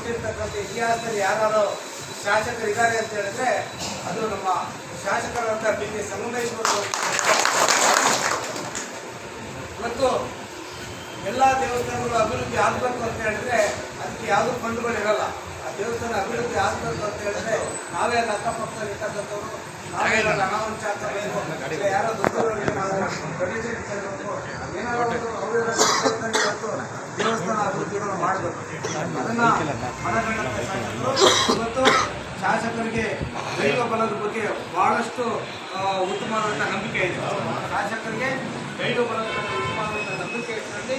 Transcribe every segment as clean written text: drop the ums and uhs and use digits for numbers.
ಗೊತ್ತಿರ್ತಕ್ಕಂಥ ಇತಿಹಾಸದಲ್ಲಿ ಯಾರು ಶಾಸಕರಿದ್ದಾರೆ ಅಂತ ಹೇಳಿದ್ರೆ ಅದು ನಮ್ಮ ಶಾಸಕರಾದಂಥ ಬಿ ಕೆ ಸಂಗಮೇಶ್ವರ್. ಮತ್ತು ಎಲ್ಲ ದೇವಸ್ಥಾನಗಳು ಅಭಿವೃದ್ಧಿ ಆಗಬೇಕು ಅಂತ ಹೇಳಿದ್ರೆ ಅದಕ್ಕೆ ಯಾವುದೂ ಫಂಡ್ಗಳಿರಲ್ಲ. ಆ ದೇವಸ್ಥಾನ ಅಭಿವೃದ್ಧಿ ಆಗಬೇಕು ಅಂತ ಹೇಳಿದ್ರೆ ನಾವೇ ಅಲ್ಲಿ ಅಕ್ಕಪಕ್ಕದಲ್ಲಿ ಇರ್ತಕ್ಕಂಥವ್ರು ನಾವೇ ಹಣವನ್ನು ಚಾಕಬೇಕು, ಯಾರೋ ದೊಡ್ಡವರಿಗೆ ನಾವು ಏನಾದರೂ ದೇವಸ್ಥಾನ ಅಭಿವೃದ್ಧಿಗಳನ್ನು ಮಾಡಬೇಕು. ಅದನ್ನು ಮನಗಂಡ ಶಾಸಕರು ಮತ್ತು ಶಾಸಕರಿಗೆ ದೈವ ಬಲದ ಬಗ್ಗೆ ಬಹಳಷ್ಟು ಉತ್ತಮವಾದಂಥ ನಂಬಿಕೆ ಇದೆ. ಶಾಸಕರಿಗೆ ದೈವ ಬಲದ ಬಗ್ಗೆ ಉತ್ತಮವಾದಂಥ ನಂಬಿಕೆ ಇಟ್ಟಲ್ಲಿ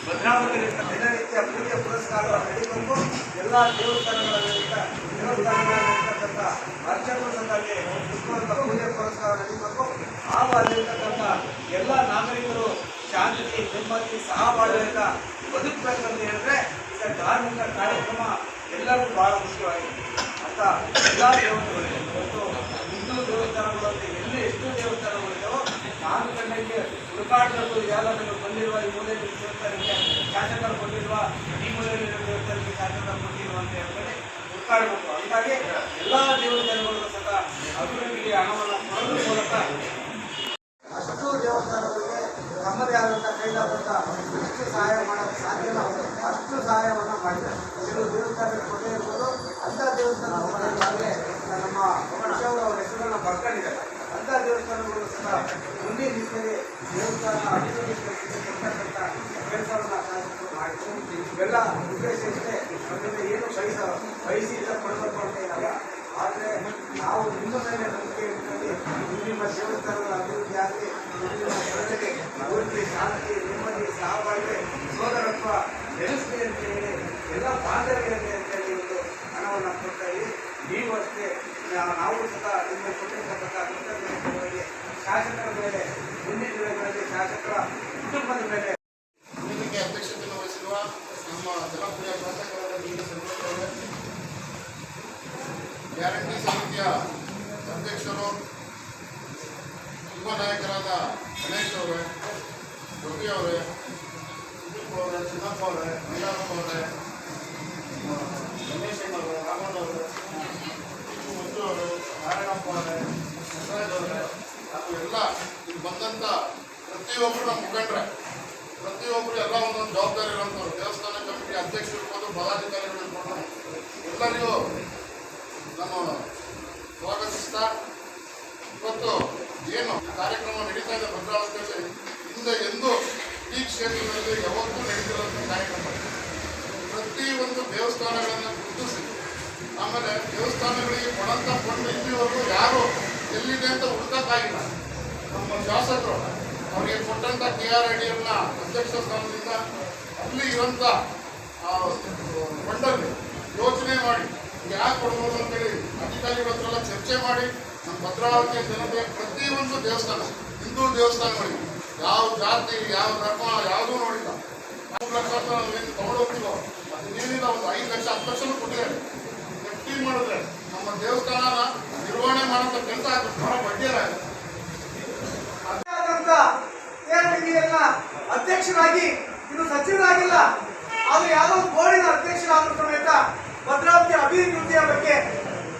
ಭದ್ರಾವತಿಯಲ್ಲಿ ದಿನನಿತ್ಯ ಪೂಜೆ ಪುರಸ್ಕಾರಗಳು ನಡೀಬೇಕು. ಎಲ್ಲ ದೇವಸ್ಥಾನಗಳಲ್ಲಿರ್ತಕ್ಕಂಥ ಅರ್ಚಕರ ಸಂಘಕ್ಕೆ ಉತ್ತಮವಾದ ಪೂಜೆ ಪುರಸ್ಕಾರ ನಡೀಬೇಕು. ಹಾಗೂ ಅಲ್ಲಿರ್ತಕ್ಕಂಥ ಎಲ್ಲ ನಾಗರಿಕರು ಶಾಂತಿ ನೆಮ್ಮದಿ ಸಹಬಾಳ್ವೆಯಿಂದ ಬದುಕಬೇಕಂತ ಹೇಳಿದ್ರೆ ಈಗ ಧಾರ್ಮಿಕ ಕಾರ್ಯಕ್ರಮ ಎಲ್ಲರಿಗೂ ಬಹಳ ಮುಖ್ಯವಾಗಿದೆ ಅಂತ ಎಲ್ಲ ದೇವಸ್ಥಾನಗಳು ಮತ್ತು ಹಿಂದೂ ದೇವಸ್ಥಾನಗಳಂತೆ ಎಲ್ಲಿ ಎಷ್ಟು ದೇವಸ್ಥಾನಗಳಿದ್ದಾವೋ ನಾನು ಕಣ್ಣಿಗೆ ಹುಡುಕಾಟಗಳು ಯಾರಾದರೂ ಬಂದಿರುವ ಈ ಮೂಲೆಯಲ್ಲಿ ದೇವಸ್ಥಾನಕ್ಕೆ ಶಾಸಕರು ಕೊಟ್ಟಿರುವ ಈ ಮೂಲೆಯಲ್ಲಿ ದೇವಸ್ಥಾನಕ್ಕೆ ಶಾಸಕರು ಕೊಟ್ಟಿರುವ ಅಂತ ಹೇಳ್ತಾರೆ ಹುಡುಕಾಡಬೇಕು. ಹೀಗಾಗಿ ಎಲ್ಲ ದೇವಸ್ಥಾನಗಳಿಗೂ ಸಹ ಅಭಿವೃದ್ಧಿಗೆ ಹಣವನ್ನು ಕೊಡೋದ್ರ ಮೂಲಕ ಅಷ್ಟು ದೇವಸ್ಥಾನಗಳಿಗೆ ತಮ್ಮದೇ ಆದಂಥ ಕೈಲಾದಂಥ ಎಷ್ಟು ಸಹಾಯ ಮಾಡೋಕ್ಕೆ ಸಾಧ್ಯನೋ ಅಷ್ಟು ಸಹಾಯವನ್ನು ಮಾಡಿದ್ದಾರೆ. ಕೆಲವು ದೇವಸ್ಥಾನಕ್ಕೆ ಕೊಟ್ಟೇ ಇರ್ಬೋದು, ಅಂಥ ದೇವಸ್ಥಾನಗಳಾಗಲೇ ನಮ್ಮ ವಿಷಯವರು ಅವರ ಹೆಸರನ್ನು ಬರ್ಕೊಂಡಿದ್ದಾರೆ. ಅಂಥ ದೇವಸ್ಥಾನಗಳು ಸಹ ಮುಂದಿನ ದಿವಸದಲ್ಲಿ ದೇವಸ್ಥಾನ ಅಭಿವೃದ್ಧಿ ಕೊಡ್ತಕ್ಕಂಥ ಕೆಲಸವನ್ನು ಶಾಸಕರು ಮಾಡಿದ್ರು. ಇವೆಲ್ಲ ಉದ್ದೇಶ ಇಷ್ಟೇ, ನಮ್ಮಿಂದ ಏನು ಬಯಸಿದ ಕೊಡಬೇಕು ಅಂತ ಏನಲ್ಲ. ಆದರೆ ನಾವು ನಿಮ್ಮ ಮೇಲೆ ನಂಬಿಕೆ ಇಟ್ಕೊಂಡು ನಿಮ್ಮ ದೇವಸ್ಥಾನಗಳ ಅಭಿವೃದ್ಧಿ ಆಗಲಿ, ನಿಮ್ಮ ಪ್ರಜೆಗೆ ಅಭಿವೃದ್ಧಿ, ಶಾಂತಿ, ನೆಮ್ಮದಿ, ಸಹಬಾಳ್ವೆ, ಸೋದರತ್ವ ನೆಲೆಸಲಿ ಅಂತ ಹೇಳಿ ಎಲ್ಲ ಬಾಂಧವ್ಯತೆ ಅಂತೇಳಿ ಒಂದು ಹಣವನ್ನು ಕೊಡ್ತಾ ಇದ್ದೀವಿ. ನೀವು ಅಷ್ಟೇ ನಾವು ಸಹ ನಿಮಗೆ ಕೊಟ್ಟಿರ್ತಕ್ಕಂಥ ಕೃತಜ್ಞತೆಗಳಿಗೆ ಶಾಸಕರ ಮೇಲೆ ಮುಂದಿನ ದಿನಗಳಲ್ಲಿ ಶಾಸಕರ ಕುಟುಂಬದ ಮೇಲೆ ಇದಕ್ಕೆ ಅಧ್ಯಕ್ಷತೆಯನ್ನು ವಹಿಸಿರುವ ನಮ್ಮ ಜನಪ್ರಿಯ ಶಾಸಕರಾದ ಬಿ ಕೆ ಸಂಗಮೇಶ್ವರ್ ಅವರೇ, ಗ್ಯಾರಂಟಿ ಸಮಿತಿಯ ಅಧ್ಯಕ್ಷರು ಯುವ ನಾಯಕರಾದ ಗಣೇಶ್ ಅವರೇ, ರವಿ ಅವರೇ, ಸುದೀಪ್ ಅವರೇ, ಚಿನ್ನಪ್ಪ ಅವರೇ, ಮೈಲಾರಪ್ಪ ಅವರೇ, ಗಣೇಶ್ ಅವರೇ, ರಾಮಣ್ಣ ಅವರೇ, ಮಂಜು ಅವರೇ, ನಾರಾಯಣಪ್ಪ ಅವರೇ, ಪ್ರಸಾದ್ ಅವರೇ ಹಾಗೂ ಎಲ್ಲ ಇಲ್ಲಿ ಬಂದಂಥ ಪ್ರತಿಯೊಬ್ಬರು ನಮ್ಮ ಮುಖಂಡರೆ, ಪ್ರತಿಯೊಬ್ಬರು ಎಲ್ಲ ಒಂದೊಂದು ಜವಾಬ್ದಾರಿ ಇರೋಂಥವ್ರು, ದೇವಸ್ಥಾನ ಕಮಿಟಿ ಅಧ್ಯಕ್ಷರು ಇರ್ಬೋದು, ಪದಾಧಿಕಾರಿಗಳು ಇರ್ಬೋದು, ಎಲ್ಲರಿಗೂ ನಾನು ಸ್ವಾಗತಿಸ್ತಾ ಇವತ್ತು ಏನು ಕಾರ್ಯಕ್ರಮ ನಡೀತಾ ಇದೆ ಭದ್ರಾವತಿಯಲ್ಲಿ ಹಿಂದೆ ಎಂದೂ ಈ ಕ್ಷೇತ್ರದಲ್ಲಿ ಯಾವತ್ತೂ ನಡೀತಿರೋಂಥ ಕಾರ್ಯಕ್ರಮ. ಪ್ರತಿಯೊಂದು ದೇವಸ್ಥಾನಗಳನ್ನು ಗುರುತಿಸಿ ಆಮೇಲೆ ದೇವಸ್ಥಾನಗಳಿಗೆ ಕೊಡಂಥ ಫಂಡ್ ಇಲ್ಲಿವರೆಗೂ ಯಾರು ಎಲ್ಲಿದೆ ಅಂತ ಹುಡುಕಕ್ಕಾಗಿಲ್ಲ. ನಮ್ಮ ಶಾಸಕರು ಅವರಿಗೆ ಕೊಟ್ಟಂಥ KRIDF ಅಧ್ಯಕ್ಷ ಸ್ಥಾನದಿಂದ ಅಲ್ಲಿ ಇರೋಂಥ ಫಂಡಲ್ಲಿ ಯೋಚನೆ ಮಾಡಿ ಯಾಕೆ ಕೊಡ್ಬೋದು ಅಂತೇಳಿ ಅಧಿಕಾರಿಗಳ ಹತ್ರ ಎಲ್ಲ ಚರ್ಚೆ ಮಾಡಿ ನಮ್ಮ ಭದ್ರಾವತಿಯ ಜನತೆ ಪ್ರತಿಯೊಂದು ದೇವಸ್ಥಾನ, ಹಿಂದೂ ದೇವಸ್ಥಾನಗಳಿಗೆ ಯಾವ ಜಾತಿ ಯಾವ ಧರ್ಮ ಯಾವುದೂ ನೋಡಿಲ್ಲ. 4 ಲಕ್ಷ ಅಂತ ನಾವೇನು ತೊಗೊಂಡೋಗ್ತೀವೋ ಅದು ನೀರಿನ ಒಂದು 5 ಲಕ್ಷ 10 ಲಕ್ಷನೂ ಕೊಟ್ಟಿದ್ದಾರೆ. ಎಫ್ಟಿ ಮಾಡಿದ್ರೆ ನಮ್ಮ ದೇವಸ್ಥಾನನ ನಿರ್ವಹಣೆ ಮಾಡೋಂಥ ಕೆಲಸ ಆಗಬೇಕು, ಬಹಳ ಬಡ್ಡಿಯರಾಗಿದೆ. ಅಧ್ಯಕ್ಷರಾಗಿ ಇನ್ನು ಸಚಿವರಾಗಿಲ್ಲ, ಆದ್ರೆ ಯಾವುದೋ ಬೋರ್ಡಿನ ಅಧ್ಯಕ್ಷರಾದ ಸಮೇತ ಭದ್ರಾವತಿ ಅಭಿವೃದ್ಧಿಯ ಬಗ್ಗೆ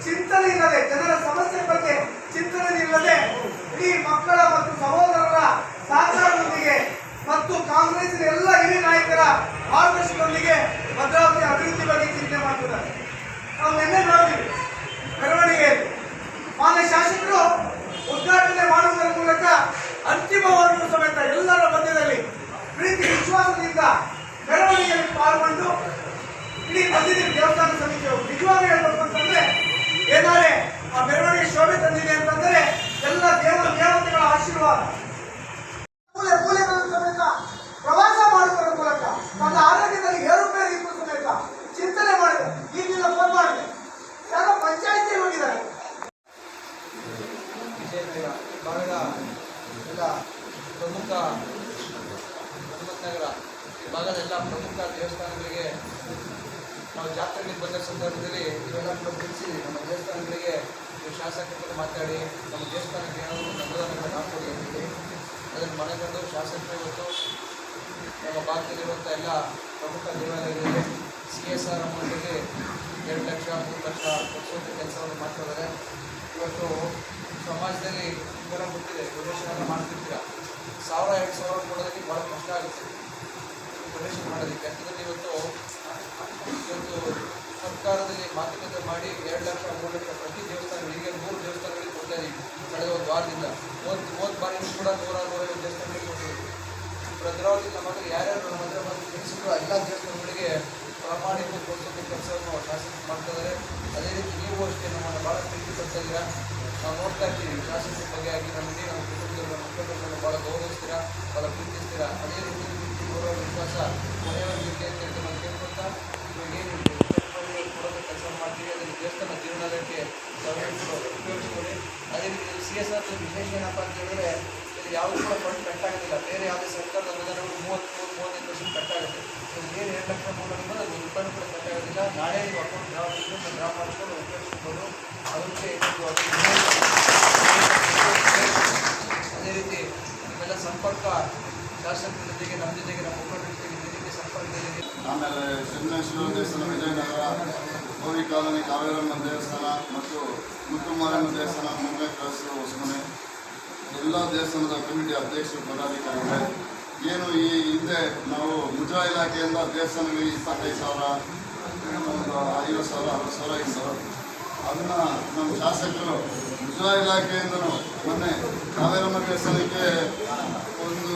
ಚಿಂತನೆ ಇಲ್ಲದೆ, ಜನರ ಸಮಸ್ಯೆ ಬಗ್ಗೆ ಚಿಂತನೆ ಇಲ್ಲದೆ ಇಡೀ ಮಕ್ಕಳ ಮತ್ತು ಸಹೋದರರ ಸಹಕಾರದೊಂದಿಗೆ ಮತ್ತು ಕಾಂಗ್ರೆಸ್ನ ಎಲ್ಲ ಹಿರಿಯ ನಾಯಕರ ಮಾರ್ಗದರ್ಶನದೊಂದಿಗೆ ಭದ್ರಾವತಿ ಅಭಿವೃದ್ಧಿ ಬಗ್ಗೆ ಚಿಂತನೆ ಮಾಡ್ತಿದ್ದಾರೆ. ನಾವು ನಿನ್ನೆ ನೋಡಿದ್ವಿ ಮೆರವಣಿಗೆಯಲ್ಲಿ ಮಾನ್ಯ ಶಾಸಕರು ಉದ್ಘಾಟನೆ ಮಾಡುವುದರ ಮೂಲಕ ಅಂತಿಮವರೆಗೂ ಸಮೇತ ಎಲ್ಲರ ಮಧ್ಯದಲ್ಲಿ ಪ್ರೀತಿ ವಿಶ್ವಾಸದಿಂದ ಮೆರವಣಿಗೆಯಲ್ಲಿ ಪಾಲ್ಗೊಂಡು ಇಡೀ ಬಂದಿದ್ದೀವಿ. ದೇವಸ್ಥಾನ ಸಮಿತಿಯವರು ನಿಜವಾಗಿ ಹೇಳ್ಬೇಕು ಅಂತಂದ್ರೆ ಏನಾದ್ರೆ ಆ ಮೆರವಣಿಗೆ ಶೋಭೆ ತಂದಿದೆ ಅಂತಂದ್ರೆ ಎಲ್ಲ ದೇವತೆಗಳ ಆಶೀರ್ವಾದ. ಮೂಲೆಗಳನ್ನು ಸಮೇತ ಪ್ರವಾಸ ಮಾಡುವುದರ ಮೂಲಕ ನನ್ನ ಆರೋಗ್ಯದಲ್ಲಿ ಏರುಪೇರು ಇದ್ದು ಸಮೇತ ಚಿಂತನೆ ಮಾಡಿದೆ. ಈಗಿನ ಫೋನ್ ಮಾಡಿದೆ, ಯಾರೋ ಪಂಚಾಯಿತಿ ಹೋಗಿದ್ದಾರೆ. ವಿಜಯನಗರ ಭಾಗದ ಎಲ್ಲ ಪ್ರಮುಖ ಹನುಮಂತನಗರ ಈ ಭಾಗದ ಎಲ್ಲ ಪ್ರಮುಖ ದೇವಸ್ಥಾನಗಳಿಗೆ ನಾವು ಜಾತ್ರೆಗಳಿಗೆ ಬಂದ ಸಂದರ್ಭದಲ್ಲಿ ಇವೆಲ್ಲ ತಿಳಿಸಿ ನಮ್ಮ ದೇವಸ್ಥಾನಗಳಿಗೆ ಶಾಸಕರ ಮಾತಾಡಿ ನಮ್ಮ ದೇವಸ್ಥಾನಕ್ಕೆ ಏನಾದರೂ ಅನುದಾನಗಳನ್ನು ಹಾಕೊಡಿ ಅಂತೇಳಿ ಅದನ್ನು ಮನಗಂಡು ಶಾಸಕರು ಇವತ್ತು ನಮ್ಮ ಭಾರತದಲ್ಲಿರುವಂಥ ಎಲ್ಲ ಪ್ರಮುಖ ದೇವಾಲಯಗಳಿಗೆ CSR ಅಮೌಂಟಲ್ಲಿ 2 ಲಕ್ಷ 3 ಲಕ್ಷ ಕೊಡಿಸೋದು ಕೆಲಸವನ್ನು ಮಾಡ್ತಿದ್ದಾರೆ. ಇವತ್ತು ಸಮಾಜದಲ್ಲಿ ನಿಮಗೆಲ್ಲ ಗೊತ್ತಿದೆ, ಡೊನೇಷನ್ ಎಲ್ಲ ಮಾಡ್ತಿರ್ತೀರ. 1000-2000 ಕೊಡೋದಕ್ಕೆ ಭಾಳ ಕಷ್ಟ ಆಗುತ್ತೆ ಡೊನೇಷನ್ ಮಾಡೋದಕ್ಕೆ. ಅಂತಂದರೆ ಇವತ್ತು ಸರ್ಕಾರದಲ್ಲಿ ಮಾತುಕತೆ ಮಾಡಿ 2 ಲಕ್ಷ 3 ಲಕ್ಷ ಪ್ರತಿ ದೇವಸ್ಥಾನಗಳಿಗೆ 3 ದೇವಸ್ಥಾನಗಳಿಗೆ ಕೊಡ್ತಾ ಇದ್ದೀವಿ ಕಳೆದ ಒಂದು ವಾರದಿಂದ. ಹೋದ ಬಾರಿನೂ ಕೂಡ 100-150 ದೇವಸ್ಥಾನಗಳಿಗೆ ಕೊಟ್ಟಿದ್ದೀವಿ. ಭದ್ರಾವತಿ ನಮ್ಮ ಹತ್ರ ಯಾರ್ಯಾರು ನಮ್ಮ ಹತ್ರ ಬಂದು ತಿಳಿಸಿದ್ರು ಎಲ್ಲ ದೇವಸ್ಥಾನಗಳಿಗೆ ಪ್ರಾಮಾಣಿಕ ಕೊಡಿಸೋದು ಕೆಲಸವನ್ನು ಶಾಸಕರು ಮಾಡ್ತಾ ಇದ್ದಾರೆ. ಅದೇ ರೀತಿ ನೀವು ಅಷ್ಟೇ ನಮ್ಮನ್ನು ಭಾಳ ಪ್ರೀತಿ ಪಡ್ತಾ ಇದ್ದೀರಾ. ನಾವು ನೋಡ್ತಾ ಇರ್ತೀವಿ ಶಾಸಕರ ಬಗ್ಗೆ ಆಗಿ ನಮಗೆ ನಮ್ಮ ಕುಟುಂಬದವರ ಮುಖಂಡರನ್ನು ಭಾಳ ಗೌರವಿಸ್ತೀರಾ, ಭಾಳ ಪ್ರೀತಿಸ್ತೀರಾ. ಅದೇ ರೀತಿ ಪ್ರೀತಿ ಗೌರವ ವಿಶ್ವಾಸ ಕೊನೆಯವರಿಗೆ ಅಂತ ಹೇಳಿ ನಾವು ಕೇಳ್ಕೊತಾ ಇವಾಗೇನು ಕೊಡೋದು ಕೆಲಸ ಮಾಡ್ತೀವಿ ಅದನ್ನು ದೇವಸ್ಥಾನ ಜೀವನಕ್ಕೆ ಉಪಯೋಗಿಸ್ಕೊಳ್ಳಿ. ಅದೇ ರೀತಿ CSR ವಿಶೇಷ ಏನಪ್ಪ ಅಂತ ಹೇಳಿದ್ರೆ ಇಲ್ಲಿ ಯಾವುದು ಕೂಡ ಫಂಡ್ ಕಟ್ಟಾಗೋದಿಲ್ಲ. ಬೇರೆ ಯಾವುದೇ ಸರ್ಕಾರದ ಅನುದಾನಗಳು 30-35% ಕಟ್ಟಾಗುತ್ತೆ. ಏನು 2 ಲಕ್ಷ 3 ಲಕ್ಷ ಅದು ರೂಪಾಯಿ ಕೂಡ ಕಟ್ಟಾಗೋದಿಲ್ಲ. ನಾಳೆ ನೀವು ಅಕೌಂಟ್ ಡ್ರಾ ಮಾಡಿಕೊಂಡು ಉಪಯೋಗಿಸ್ಬೋದು. ಅದಕ್ಕೆ ಅದೇ ರೀತಿ ನಿಮ್ಮೆಲ್ಲ ಸಂಪರ್ಕ ಶಾಸಕರ ಜೊತೆಗೆ ನಮ್ಮ ಜೊತೆಗೆ ನಮ್ಮ ಮುಖಂಡರ ಜೊತೆಗೆ ಈ ರೀತಿ ಸಂಪರ್ಕದಲ್ಲಿ. ಆಮೇಲೆ ಸಿದ್ದೇಶ್ವರ ದೇವಸ್ಥಾನ, ವಿಜಯನಗರ, ಗೌರಿ ಕಾಲೋನಿ, ಕಾವೇರಮ್ಮ ದೇವಸ್ಥಾನ ಮತ್ತು ಮುತ್ತುಮಾರಮ್ಮ ದೇವಸ್ಥಾನ, ಮುಂಬೈ ಕ್ರಾಸ್, ಹೊಸಮನೆ ಎಲ್ಲ ದೇವಸ್ಥಾನದ ಕಮಿಟಿ ಅಧ್ಯಕ್ಷರು, ಪದಾಧಿಕಾರಿಗಳೇ, ಏನು ಈ ಹಿಂದೆ ನಾವು ಮುಜರಾ ಇಲಾಖೆಯಿಂದ ದೇವಸ್ಥಾನಗಳಿಗೆ 25,000, ಒಂದು 50,000, 60,000 ಇತ್ತು. ಅದನ್ನು ನಮ್ಮ ಶಾಸಕರು ಮುಜರಾ ಇಲಾಖೆಯಿಂದನೂ ಮೊನ್ನೆ ಕಾವೇರಮ್ಮ ದೇವಸ್ಥಾನಕ್ಕೆ ಒಂದು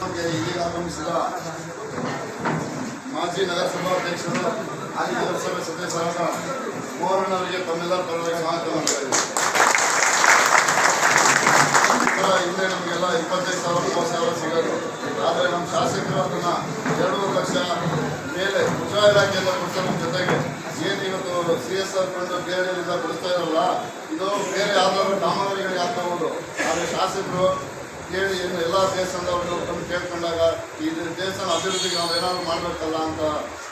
60 ಈಗ ಆಗಮಿಸಿದ ಮಾಜಿ ನಗರಸಭಾಧ್ಯಕ್ಷರು, ಹಾಲಿ ನಗರಸಭೆ ಸದಸ್ಯರಾದ ಮೋಹನವರಿಗೆ ತಮ್ಮೆಲ್ಲರ ಪರವಾಗಿ ಸ್ವಾಗತ ಮಾಡ್ತಾ ಇದ್ದೀವಿ. ಹಿಂದೆ ನಮಗೆಲ್ಲ 25,000, 30,000 ಸಿಗೋದು. ಆದರೆ ನಮ್ಮ ಶಾಸಕರು ಅದನ್ನು 2 ಲಕ್ಷ ಮೇಲೆ ಮುಜರಾ ಇಲಾಖೆಯಿಂದ ಕೊಡ್ತಾರೆ. ನಮ್ಮ ಜೊತೆಗೆ ಏನು ಇವತ್ತು CSR ಫಂಡ್ ಬೇರೆಯಿಂದ ಕೊಡಿಸ್ತಾ ಇರಲ್ಲ, ಇದು ಬೇರೆ ಯಾವ್ದಾದ್ರು ಕಾಮಗಾರಿಗಳಿಗೆ ಆಗ್ತಾವುದು. ಆದರೆ ಶಾಸಕರು ಕೇಳಿ ಏನು ಎಲ್ಲ ದೇವಸ್ಥಾನದವರು ಬಂದು ಕೇಳ್ಕೊಂಡಾಗ ಈ ದೇವಸ್ಥಾನ ಅಭಿವೃದ್ಧಿಗೆ ನಾವು ಏನಾದ್ರು ಮಾಡಬೇಕಲ್ಲ ಅಂತ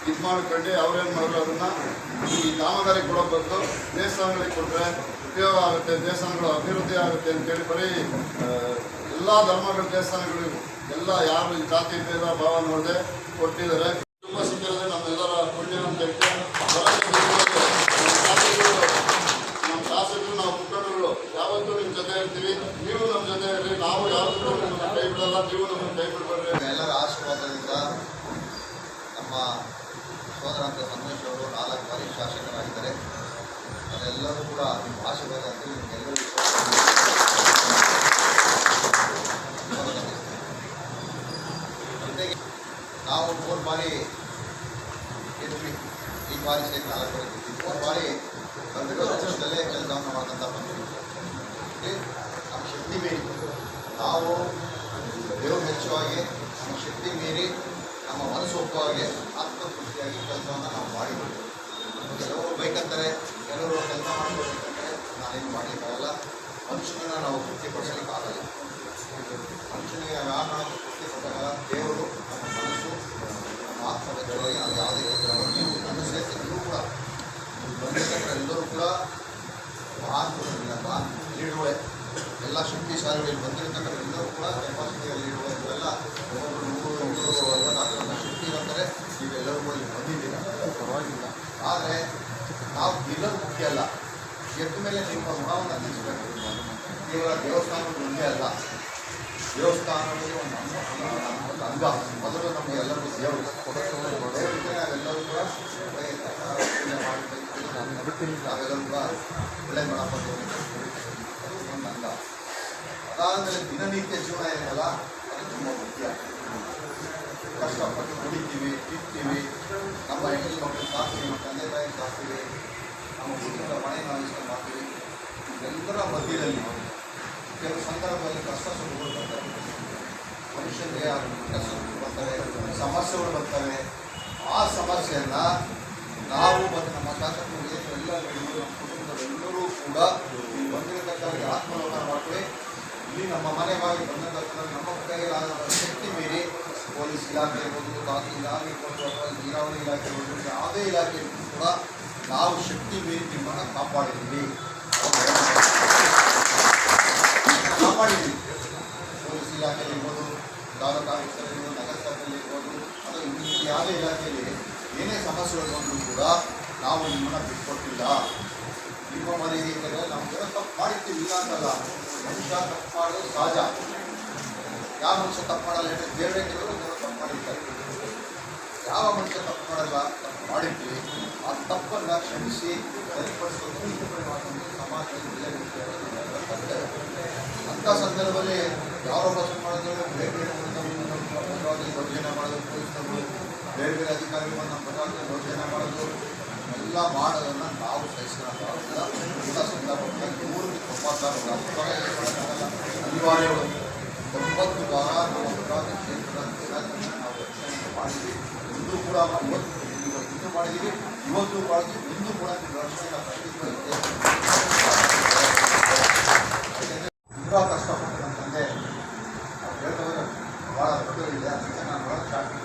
ಇದು ಮಾಡ್ಕೊಂಡು ಅವ್ರೇನು ಮಾಡಿದ್ರು ಅದನ್ನು ಈ ಕಾಮಗಾರಿ ಕೊಡೋ ಬದಲು ದೇವಸ್ಥಾನಗಳಿಗೆ ಕೊಟ್ಟರೆ ಉಪಯೋಗ ಆಗುತ್ತೆ, ದೇವಸ್ಥಾನಗಳು ಅಭಿವೃದ್ಧಿ ಆಗುತ್ತೆ ಅಂತೇಳಿ ಬರೀ ಎಲ್ಲ ಧರ್ಮಗಳ ದೇವಸ್ಥಾನಗಳಿಗೂ ಎಲ್ಲ ಯಾರು ಜಾತಿ ಭೇದ ಭಾವ ನೋಡದೆ ಕೊಟ್ಟಿದ್ದಾರೆ. ತುಂಬ ಸಿಕ್ಕಿರೋದ್ರೆ ನಮ್ಮೆಲ್ಲರ ಪುಣ್ಯ ಅಂತ ಹೇಳ್ತಾರೆ. ನಮ್ಮ ಶಾಸಕರು, ನಾವು ಮುಖಂಡರುಗಳು ಯಾವತ್ತೂ ನಿಮ್ಮ ಜೊತೆ ಇರ್ತೀವಿ. ನೀವು ನಮ್ಮ ಜೊತೆ ಇರ್ರಿ, ನಾವು ಯಾವತ್ತೂ ನಿಮ್ಮನ್ನು ಕೈ ಬಿಡಲ್ಲ, ನೀವು ನಮ್ಮನ್ನು ಕೈ ಬಿಡಬೇಡ್ರಿ. ಎಲ್ಲರ ಆಶೀರ್ವಾದದಿಂದ ನಮ್ಮ ಸೋದರಂತ ಸಂತೋಷ್ ಅವರು 4 ಬಾರಿ ಶಾಸಕರಾಗಿದ್ದಾರೆ. ಅದೆಲ್ಲರೂ ಕೂಡ ನಿಮ್ಮ ಆಶೀರ್ವಾದ ಅಂತ ನಿಮಗೆಲ್ಲರಿಗೂ ಜೊತೆಗೆ ನಾವು 3 ಬಾರಿ ಗೆದ್ವಿ. ಈ ಬಾರಿ ಸೇರಿ 4 ಬಾರಿ ಗೆದ್ವಿ. 3 ಬಾರಿ ವರ್ಷದಲ್ಲೇ ಕೆಲಸವನ್ನು ಮಾಡ್ಕೊಂತ ಬಂದಿದ್ದೀವಿ. ನಮ್ಮ ಶಕ್ತಿ ಮೀರಿ ನಾವು ದೇವ್ರ ಮೆಚ್ಚುವಾಗಿ, ನಮ್ಮ ಶಕ್ತಿ ಮೀರಿ ನಮ್ಮ ಮನಸ್ಸು ಒಪ್ಪುವಾಗೆ ಆತ್ಮತೃಪ್ತಿಯಾಗಿ ಕೆಲಸವನ್ನು ನಾವು ಮಾಡಿದ್ದೀವಿ. ಕೆಲವರು ಬೈಕಂತಾರೆ, ಕೆಲವರು ಕೆಲಸ ಮಾಡಬೇಕಂತಾರೆ, ನಾನೇನು ಮಾಡಲಿಕ್ಕಾಗಲ್ಲ. ಮನುಷ್ಯನನ್ನು ನಾವು ತೃಪ್ತಿಪಡಿಸಲಿಕ್ಕಾಗಲ್ಲ. ಮನುಷ್ಯನಿಗೆ ನಾವು ಯಾವ ಕಾರಣಕ್ಕೂ ತೃಪ್ತಿಪಟ್ಟಾಗ ದೇವರು ನಮ್ಮ ಮನಸ್ಸು, ನಮ್ಮ ಆತ್ಮವೆಚ್ಚವಾಗಿ ನಾವು ಯಾವುದೇ ಕೆಲಸ ನೀವು ನನ್ನ ಸೇರಿಸಿ ನೀವು ಕೂಡ ಬಂದಿರ್ತಕ್ಕಂಥ ಎಲ್ಲರೂ ಕೂಡ ಮಹಾನ್ ಲೀಡರ್ಗಳೇ, ಎಲ್ಲ ಶಕ್ತಿಶಾಲಿಗಳು ಬಂದಿರತಕ್ಕಂಥ ಎಲ್ಲರೂ ಕೂಡ ಕೆಪಾಸಿಟಿಯಲ್ಲಿ ಇರುವ ಇವರೆಲ್ಲ ಒಬ್ಬೊಬ್ಬರು 100-150 ಶಕ್ತಿ ಇರ್ತಾರೆ. ನೀವೆಲ್ಲರೂ ಕೂಡ ಇಲ್ಲಿ ಬಂದಿದ್ದೀರ, ಪರವಾಗಿಲ್ಲ. ಆದರೆ ನಾವು ಗೆಲ್ಲೋದು ಮುಖ್ಯ ಅಲ್ಲ, ಗೆದ್ದ ಮೇಲೆ ನಿಮ್ಮ ಗುಣವನ್ನು ತಿಳಿಸಬೇಕು. ಕೇವಲ ದೇವಸ್ಥಾನಗಳು ಒಂದೇ ಅಲ್ಲ, ದೇವಸ್ಥಾನಗಳಿಗೆ ಒಂದು ಅಂಗ. ಮೊದಲು ನಮಗೆ ಎಲ್ಲರಿಗೂ ದೇವರು ದೇವರಿಗೆ ನಾವೆಲ್ಲರೂ ಕೂಡ ಪೂಜೆ ಮಾಡಬೇಕು. ನಾವೆಲ್ಲರೂ ಕೂಡ ಒಳ್ಳೆ ಗಣಪ ಒಂದು ಅಂಗ. ಅದಾದಮೇಲೆ ದಿನನಿತ್ಯ ಜೀವನ ಏನಿಲ್ಲ ಅದು ತುಂಬ ಮುಖ್ಯ. ಕಷ್ಟಪಟ್ಟು ದುಡಿತೀವಿ, ತಿಂತೀವಿ, ನಮ್ಮ ಹೆಣ್ಣು ಮಕ್ಕಳು ಸಾಕ್ತೀವಿ, ತಂದೆ ತಾಯಿ ಸಾಕ್ತೀವಿ, ನಮ್ಮ ಕುಟುಂಬದ ಮನೆ ನಾವು ಇಷ್ಟ ಮಾಡ್ತೀವಿ. ಇದೆಲ್ಲರ ಮಧ್ಯದಲ್ಲಿ ಕೆಲವು ಸಂದರ್ಭದಲ್ಲಿ ಕಷ್ಟ ಸುಖಗಳು ಬರ್ತವೆ, ಮನುಷ್ಯನಿಗೆ ಕಷ್ಟ ಬರ್ತವೆ, ಸಮಸ್ಯೆಗಳು ಬರ್ತವೆ. ಆ ಸಮಸ್ಯೆಯನ್ನು ನಾವು ಮತ್ತು ನಮ್ಮ ಶಾಸಕರು ಎಲ್ಲ ನಮ್ಮ ಕುಟುಂಬದೆಲ್ಲರೂ ಕೂಡ ಬಂದಿರತಕ್ಕಂಥ ಆತ್ಮಲೋಕನ ಮಾಡ್ತೀವಿ. ಇಲ್ಲಿ ನಮ್ಮ ಮನೆ ಬಾಗಿ ಬಂದಿರತಕ್ಕಂಥ ನಮ್ಮ ಕೈಲಾದ ಶಕ್ತಿ ಮೀರಿ ಪೊಲೀಸ್ ಇಲಾಖೆ ಇರ್ಬೋದು, ತಹಸೀಲ್ದಾರ್ ಇರ್ಬೋದು, ಅಥವಾ ನೀರಾವರಿ ಇಲಾಖೆ ಇರ್ಬೋದು, ಯಾವುದೇ ಇಲಾಖೆ ಇರ್ಬೋದು ಕೂಡ ನಾವು ಶಕ್ತಿ ಮೀರಿ ನಿಮ್ಮನ್ನು ಕಾಪಾಡಿದ್ದೀವಿ. ಪೊಲೀಸ್ ಇಲಾಖೆಯಲ್ಲಿ ಇರ್ಬೋದು, ತಾಲೂಕು ಆಫೀಸಲ್ಲಿ ಇರ್ಬೋದು, ನಗರಸಭೆಯಲ್ಲಿ ಇರ್ಬೋದು, ಅದರ ಯಾವುದೇ ಇಲಾಖೆಯಲ್ಲಿ ಏನೇ ಸಮಸ್ಯೆಗಳು ಬಂದರೂ ಕೂಡ ನಾವು ನಿಮ್ಮನ್ನು ಬಿಟ್ಕೊಟ್ಟಿಲ್ಲ. ನಿಮ್ಮ ಮನೆಗೆ ಇದ್ದರೆ ನಾವು ಏನೋ ತಪ್ಪು ಮಾಡಿರ್ತೀವಿ, ಇಲ್ಲ ಅಂತಲ್ಲ. ಮನುಷ್ಯ ತಪ್ಪು ಮಾಡೋದು ಸಹಜ. ಯಾವ ಮನುಷ್ಯ ತಪ್ಪು ಮಾಡಲ್ಲ ಅಂದರೆ ಬೇರೆ ಕೆಲವರು ತಪ್ಪು ಮಾಡಿರ್ತಾರೆ. ಯಾವ ಮನುಷ್ಯ ತಪ್ಪು ಮಾಡಲ್ಲ, ತಪ್ಪು ಮಾಡಿರ್ತೀವಿ. ಆ ತಪ್ಪನ್ನು ಕ್ಷಮಿಸಿ ಸರಿಪಡಿಸೋದು ಸಮಾಜದಲ್ಲಿ ಅಂಥ ಸಂದರ್ಭದಲ್ಲಿ ಯಾರೊಬ್ಬ ಮಾಡಿದ್ರು ಬೇರೆ ಬೇರೆ ದೌರ್ಜನ್ಯ ಮಾಡೋದು, ಪೊಲೀಸ್ನವರು ಬೇರೆ ಬೇರೆ ಅಧಿಕಾರಿಗಳು ನಮ್ಮ ಪ್ರಜಾದಲ್ಲಿ ದೌರ್ಜನ್ಯ ಮಾಡೋದು ಎಲ್ಲ ಮಾಡೋದನ್ನು ನಾವು ಸಹಿಸ್ಕೊಳ್ಳೋಕ್ಕಾಗಲ್ಲ. ಇಂಥ ಸಂದರ್ಭದಲ್ಲಿ 196 ಅನಿವಾರ್ಯಗಳು 90 ಭಾಗ ನಮ್ಮ ಪ್ರಜಾತ ಕ್ಷೇತ್ರದ ನಾವು ರಕ್ಷಣೆ ಮಾಡಿದ್ವಿ. ಇಂದು ಕೂಡ ಇಂದು ಮಾಡಿದ್ದೀವಿ, ಇವತ್ತು ಮಾಡಿದ್ವಿ, ಇಂದು ಕೂಡ ರಕ್ಷಣೆ ತುಂಬ ಕಷ್ಟಪಟ್ಟು ನನ್ನ ತಂದೆ ಹೇಳ್ತವ್ರೆ ಭಾಳ ದೊಡ್ಡವರಿದೆ. ಅದಕ್ಕೆ ನಾನು ಒಳಗೆ ಶಾಸ್ತ್ರ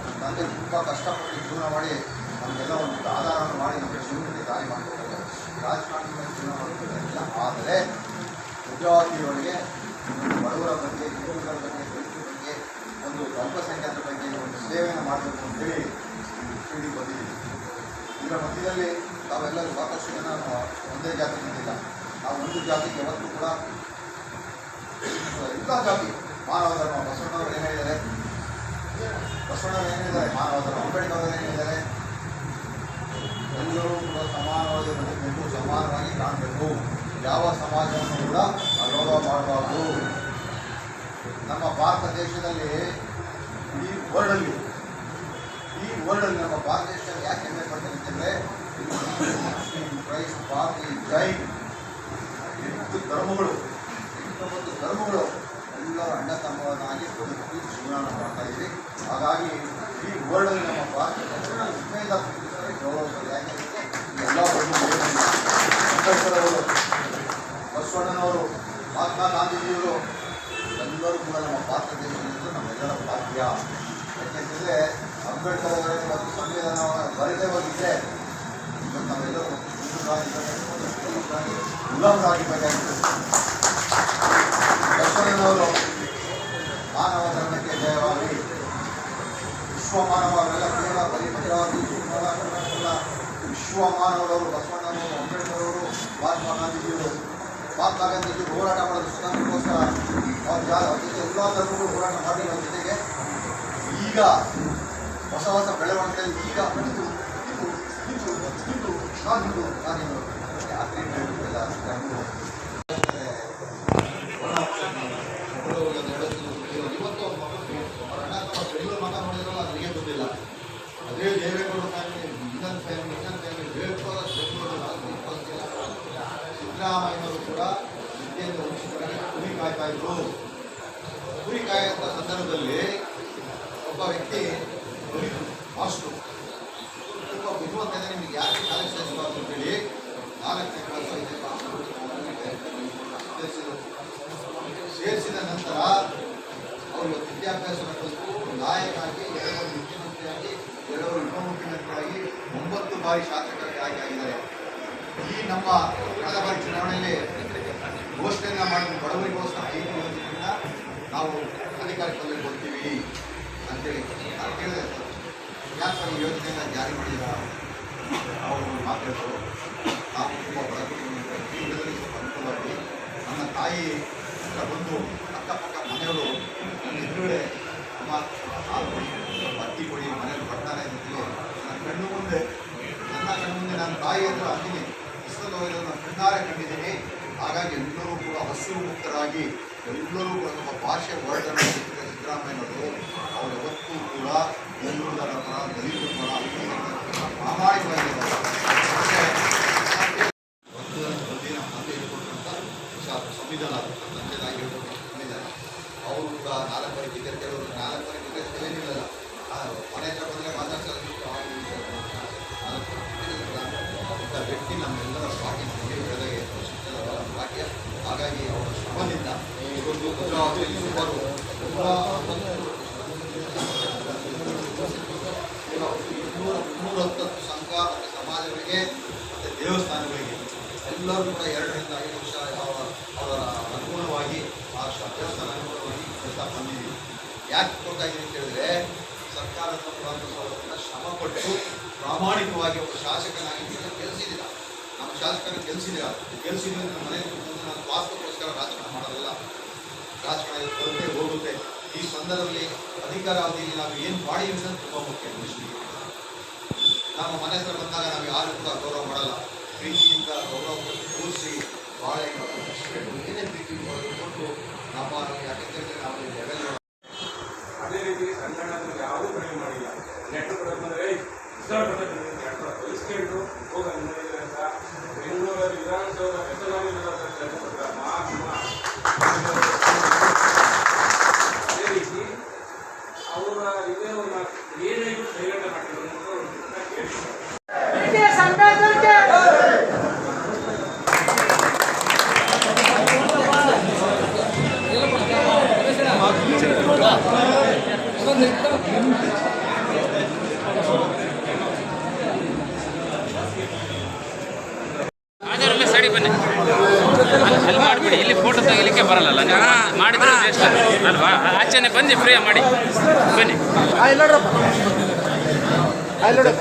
ನನ್ನ ತಂದೆ ತುಂಬ ಕಷ್ಟಪಟ್ಟು ಜೀವನ ಮಾಡಿ ನಮಗೆಲ್ಲ ಒಂದು ಆಧಾರವನ್ನು ಮಾಡಿ ನಮಗೆ ಜೀವನಕ್ಕೆ ದಾರಿ ಮಾಡಿಕೊಡ್ತಾರೆ. ರಾಜಕಾರಣದಿಂದ ಜೀವನ ಮಾಡ್ತಿಲ್ಲ. ಆದರೆ ಪ್ರಜಾತಿಯೊಳಗೆ ಬಡವರ ಬಗ್ಗೆ, ಹಿಂದುಳಿದರ ಬಗ್ಗೆ, ದಲಿತರ ಬಗ್ಗೆ, ಒಂದು ಅಲ್ಪಸಂಖ್ಯಾತರ ಬಗ್ಗೆ ಒಂದು ಸೇವೆಯನ್ನು ಮಾಡಬೇಕು ಅಂತೇಳಿ ತಿಳಿ ಬಂದಿದ್ದೀವಿ. ಇದರ ಮಧ್ಯದಲ್ಲಿ ತಾವೆಲ್ಲರೂ ಸಾಕಷ್ಟು ಜನ ಒಂದೇ ಜಾತಿ ಬಂದಿಲ್ಲ. ನಾವು ಒಂದು ಜಾತಿಗೆ ಯಾವತ್ತೂ ಕೂಡ ಎಲ್ಲ ಜಾತಿ ಮಾನವ ಧರ್ಮ ಬಸವಣ್ಣವರು ಏನು ಹೇಳಿದ್ದಾರೆ, ಮಾನವ ಧರ್ಮ ಅಂಬೇಡ್ಕರ್ ಅವರು ಏನು ಹೇಳಿದ್ದಾರೆ, ಎಲ್ಲರೂ ಕೂಡ ಸಮಾನವಾಗಿ ಬದುಕಬೇಕು, ಸಮಾನವಾಗಿ ಕಾಣಬೇಕು, ಯಾವ ಸಮಾಜವನ್ನು ಕೂಡ ಅಗೌರವ ಮಾಡಬಾರ್ದು. ನಮ್ಮ ಭಾರತ ದೇಶದಲ್ಲಿ ಈ ವರ್ಲ್ಡಲ್ಲಿ ನಮ್ಮ ಭಾರತ ದೇಶದಲ್ಲಿ ಯಾಕೆ ಹೆಮ್ಮೆ ಪಡ್ತಾರೆ ಅಂತಂದರೆ ಮುಸ್ಲಿಂ, ಕ್ರೈಸ್ತ, ಪಾರ್ಸಿ, ಜೈನ್ 8 ಧರ್ಮಗಳು ಎಲ್ಲರೂ ಅಣ್ಣ ತಮ್ಮವನ್ನಾಗಿ ಬದುಕಿ ಜೀವನ ಮಾಡ್ತಾ ಇದ್ದೀವಿ. ಹಾಗಾಗಿ ಈ ವರ್ಲ್ಡಲ್ಲಿ ನಮ್ಮ ಭಾರತ ದೇಶದ ಹೆಮ್ಮೆಯಿಂದ ಗೌರವಿಸೋದು. ಯಾಕೆಂದರೆ ಎಲ್ಲ ಅಂಬೇಡ್ಕರ್ ಅವರು, ಬಸವಣ್ಣನವರು, ಮಹಾತ್ಮ ಗಾಂಧೀಜಿಯವರು ಎಲ್ಲರೂ ಕೂಡ ನಮ್ಮ ಭಾರತ ದೇಶದಲ್ಲಿ ನಮ್ಮೆಲ್ಲರ ಭಾಗ್ಯ. ಯಾಕೆಂತಂದರೆ ಅಂಬೇಡ್ಕರ್ ಅವರೇ ಒಂದು ಸಂವಿಧಾನವನ್ನು ಬರೆದೇ ಹೋಗಿದ್ದರೆ ಇವತ್ತು ನಾವೆಲ್ಲರೂ ಗುಲಾಮರಾಗಿಬೇಕಾಗಿತ್ತು. ಬಸವಣ್ಣನವರು ಮಾನವ ಧರ್ಮಕ್ಕೆ ಜಯವಾಗಿ ವಿಶ್ವಮಾನವರೆಲ್ಲ ಕೇವಲ ಬಲಿಪತ್ರವಾಗಿ ವಿಶ್ವಮಾನವರವರು ಬಸವಣ್ಣನವರು, ಅಂಬೇಡ್ಕರ್ ಅವರು, ಮಹಾತ್ಮ ಗಾಂಧೀಜಿಯವರು ಹೋರಾಟ ಮಾಡೋದು ಸ್ವತಂತ್ರಕ್ಕೋಸ್ಕರ ಅವ್ರ ಜೊತೆ ಎಲ್ಲ ಧರ್ಮಗಳು ಹೋರಾಟ ಮಾಡಿರೋ ಜೊತೆಗೆ ಈಗ ಹೊಸ ಬೆಳವಣಿಗೆ ಈಗ ಇವತ್ತು ಬೆಂಗಳೂರು ಮಾತಾಡೋದಿರಲ್ಲ, ಅದರಿಗೆ ಬಂದಿಲ್ಲ. ಅದೇ ದೇವೇಗೌಡ ಫ್ಯಾಮಿಲಿ, ಇನ್ನೊಂದು ಫ್ಯಾಮಿಲಿ ಸಿದ್ದರಾಮಯ್ಯನವರು ಕೂಡ ವಿದ್ಯೆಯನ್ನು ಉಳಿಸಿಕೊಳ್ಳಿ ಕುರಿ ಕಾಯ್ತಾ ಇದ್ರು. ಕುರಿ ಕಾಯುವಂಥ ಸಂದರ್ಭದಲ್ಲಿ ಒಬ್ಬ ವ್ಯಕ್ತಿ ಮಾಸ್ಟ್ರು ತುಂಬ ಬುದ್ಧಿವಂತ, ನಿಮಗೆ ಯಾಕೆ ಕಾಲೇಜ್ ಸೇರಿಸಬಾರ್ದು ಅಂತೇಳಿ 4ನೇ ಕ್ಲಾಸ್ 5ನೇ ಕ್ಲಾಸ್ ಸೇರಿಸಿದ ನಂತರ ಅವರು ವಿದ್ಯಾಭ್ಯಾಸವನ್ನು ಕಲಿತು ನಾಯಕಾಗಿ, 2 ಮುಖ್ಯಮಂತ್ರಿಯಾಗಿ, 2 ಉಪಮುಖ್ಯಮಂತ್ರಿಯಾಗಿ 9 ಬಾರಿ ಶಾಸಕರಾಗಿ ಆಗಿದ್ದಾರೆ. ಈ ನಮ್ಮ ಕಳೆದ ಬಾರಿ ಚುನಾವಣೆಯಲ್ಲಿ ಘೋಷಣೆಯನ್ನು ಮಾಡಿದ ಬಡವರಿಗೋಸ್ಕರ 5 ಯೋಜನೆಯಿಂದ ನಾವು ಅಧಿಕಾರಕ್ಕೆ ಕೊಡ್ತೀವಿ ಅಂತೇಳಿ ನಾನು ಕೇಳಿದೆ, ಯಾಕೆ ಈ ಯೋಜನೆಯನ್ನು ಜಾರಿ ಮಾಡಿದ್ದೀರಾ? ಅವರು ಮಾತಾಡಿದ್ರು, ನಾವು ತುಂಬ ಬಡ ಕುಟುಂಬದಲ್ಲಿ ಅನುಕೂಲವಾಗಿ ನನ್ನ ತಾಯಿ ಹತ್ರ ಬಂದು ಅಕ್ಕಪಕ್ಕ ಮನೆಯವರು ನನ್ನ ಎದುರುಗಡೆ ಅಮ್ಮ ಹಾಲು ಕೊಡಿ, ಅಕ್ಕಿ ಕೊಡಿ, ಮನೆಯಲ್ಲಿ ಬರ್ತಾರೆ ಅಂತೇಳಿ ನನ್ನ ಕಣ್ಣು ಮುಂದೆ ನನ್ನ ತಾಯಿ ಹತ್ರ ಅಂತೀನಿ ಇಷ್ಟೊಂದು ಕಣ್ಣಾರೆ ಕಂಡಿದ್ದೀನಿ. ಹಾಗಾಗಿ ಎಲ್ಲರೂ ಕೂಡ ಹಸಿವು ಮುಕ್ತರಾಗಿ ಎಲ್ಲರೂ ಕೂಡ ನಮ್ಮ ಭಾಷೆ ವರ್ಡನ್ನು ಸಿದ್ದರಾಮಯ್ಯನವರು ಅವರು ಯಾವತ್ತೂ ಕೂಡ ಹಿಂದುಳಿದರ ಪರ, ದಲಿತರ ಪರ, ಪ್ರಾಮಾಣಿಕವಾಗಿದ್ದಾರೆ. ಸಂವಿಧಾನ ತಂದೆದಾಗಿ ಹೇಳಿದ್ದಾರೆ. ಅವರು ಕೂಡ 4 ಬಾರಿ ಕೆಲವರು 4 ಬಾರಿ ಏನಿಲ್ಲ, ಮನೆ ಹತ್ರ ಬಂದರೆ ಮಾತಾಡ್ತಾರೆ. ವ್ಯಕ್ತಿ ನಮ್ಮೆಲ್ಲರ ಭಾಗ್ಯ, ಬೆಳೆದಾಗೆ ಶಿಕ್ಷಣದ ಭಾಗ್ಯ. ಹಾಗಾಗಿ ಅವರ ಶ್ರಮದಿಂದ ಇವತ್ತು ಗುಜರಾತಲ್ಲಿ ಸುಮಾರು 310 ಸಂಘ ಮತ್ತು ಸಮಾಜಗಳಿಗೆ ಮತ್ತು ದೇವಸ್ಥಾನಗಳಿಗೆ ಎಲ್ಲರೂ ಕೂಡ 2 ರಿಂದ 5 ವರ್ಷ ಅವರ ಅನುಗುಣವಾಗಿ ಆ ದೇವಸ್ಥಾನ ಅನುಗುಣವಾಗಿ ಕೆಲಸ ಬಂದಿದ್ದೀವಿ. ಯಾಕೆ ಕೊಡ್ತಾ ಇದ್ದೀವಿ ಅಂತ ಹೇಳಿದ್ರೆ, ಸರ್ಕಾರದ ಕೊಡುವಂಥ ಸವಲತ್ತನ್ನ ಶ್ರಮಪಟ್ಟು ಪ್ರಾಮಾಣಿಕವಾಗಿ ಒಬ್ಬ ಶಾಸಕನಾಗಿ ಗೆಲ್ಲಿಸಿದ್ದೀರ. ನಮ್ಮ ಶಾಸಕನ ಗೆಲ್ಲಿಸಿದ್ರೆ ನಮ್ಮ ಮನೆ ನಾನು ಸ್ವಾಸ್ಥ್ಯಕ್ಕೋಸ್ಕರ ರಾಜಕಾರಣ ಮಾಡೋದಿಲ್ಲ. ರಾಜಕಾರಣ ಬರುತ್ತೆ ಹೋಗುತ್ತೆ. ಈ ಸಂದರ್ಭದಲ್ಲಿ ಅಧಿಕಾರಾವಧಿಯಲ್ಲಿ ನಾವು ಏನು ಮಾಡಿದ್ದೀವಿ ಅಂತ ತುಂಬ ಮುಖ್ಯ. ನಮ್ಮ ಮನೆ ಹತ್ರ ಬಂದಾಗ ನಾವು ಯಾರು ಕೂಡ ಗೌರವ ಮಾಡಲ್ಲ. ಪ್ರೀತಿಯಿಂದ ಗೌರವ ಕೊಟ್ಟು ಕೂರಿಸಿ ಭಾಳ ಏನೇ ಪ್ರೀತಿ ಕೊಟ್ಟು ನಮ್ಮ ಯಾಕೆಂದರೆ ನಾವು ಲೆವೆಲ್ ಅದೇ ರೀತಿ ಸಂಘಟನೆ ಯಾವುದೂ ಕಡಿಮೆ ಮಾಡಿಲ್ಲ. ನೆಟ್ಟು ಬಂದರೆ ಕಲಿಸ್ಕೊಂಡು ಹೋಗಿ ಅಂತ ಬೆಂಗಳೂರಲ್ಲಿ ವಿಧಾನಸೌಧ ಅದೇ ರೀತಿ ಅವರ ಇದೇ ಒಂದು ಏನಾದರೂ ಕೈಗಂಡ ಮಾಡಿದ್ರು ಅಂತ ಕೇಳ್ತಾರೆ. ಅದರಲ್ಲೇ ಸೈಡಿ ಬನ್ನಿ, ಅಲ್ಲಿ ಮಾಡಿಬಿಡಿ. ಇಲ್ಲಿ ಫೋಟೋ ತೆಗಿಲಿಕ್ಕೆ ಬರಲ್ಲ, ನೀವು ಮಾಡಿದ್ರೆ ವೇಸ್ಟ್ ಅಲ್ವಾ? ಆಚೆನೆ ಬಂದು ಫ್ರೀ ಮಾಡಿ ಬನ್ನಿ. ನೋಡಿ